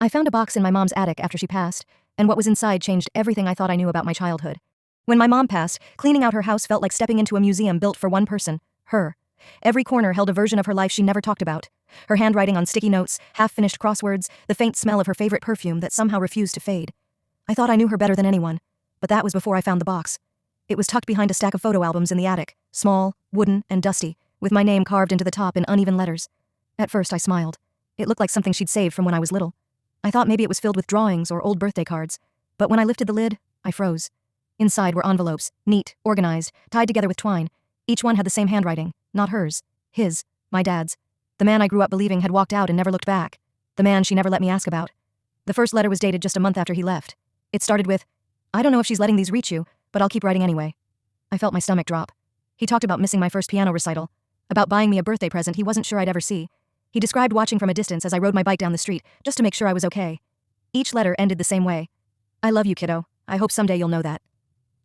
I found a box in my mom's attic after she passed, and what was inside changed everything I thought I knew about my childhood. When my mom passed, cleaning out her house felt like stepping into a museum built for one person, her. Every corner held a version of her life she never talked about. Her handwriting on sticky notes, half-finished crosswords, the faint smell of her favorite perfume that somehow refused to fade. I thought I knew her better than anyone, but that was before I found the box. It was tucked behind a stack of photo albums in the attic, small, wooden, and dusty, with my name carved into the top in uneven letters. At first I smiled. It looked like something she'd saved from when I was little. I thought maybe it was filled with drawings or old birthday cards, but when I lifted the lid, I froze. Inside were envelopes, neat, organized, tied together with twine. Each one had the same handwriting, not hers, his, my dad's. The man I grew up believing had walked out and never looked back. The man she never let me ask about. The first letter was dated just a month after he left. It started with, "I don't know if she's letting these reach you, but I'll keep writing anyway." I felt my stomach drop. He talked about missing my first piano recital, about buying me a birthday present he wasn't sure I'd ever see. He described watching from a distance as I rode my bike down the street, just to make sure I was okay. Each letter ended the same way. "I love you, kiddo. I hope someday you'll know that."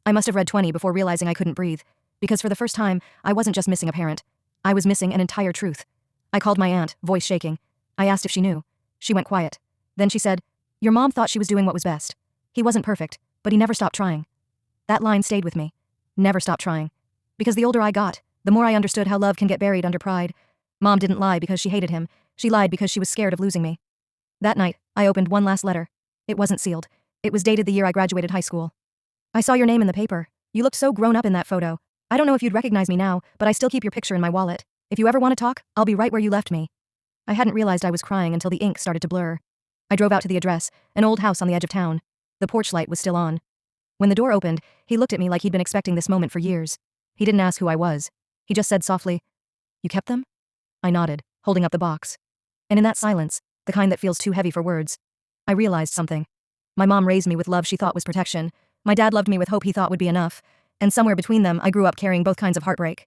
I must have read 20 before realizing I couldn't breathe, because for the first time, I wasn't just missing a parent. I was missing an entire truth. I called my aunt, voice shaking. I asked if she knew. She went quiet. Then she said, "Your mom thought she was doing what was best. He wasn't perfect, but he never stopped trying." That line stayed with me. Never stopped trying. Because the older I got, the more I understood how love can get buried under pride. Mom didn't lie because she hated him. She lied because she was scared of losing me. That night, I opened one last letter. It wasn't sealed. It was dated the year I graduated high school. "I saw your name in the paper. You looked so grown up in that photo. I don't know if you'd recognize me now, but I still keep your picture in my wallet. If you ever want to talk, I'll be right where you left me." I hadn't realized I was crying until the ink started to blur. I drove out to the address, an old house on the edge of town. The porch light was still on. When the door opened, he looked at me like he'd been expecting this moment for years. He didn't ask who I was. He just said softly, "You kept them?" I nodded, holding up the box. And in that silence, the kind that feels too heavy for words, I realized something. My mom raised me with love she thought was protection. My dad loved me with hope he thought would be enough. And somewhere between them, I grew up carrying both kinds of heartbreak.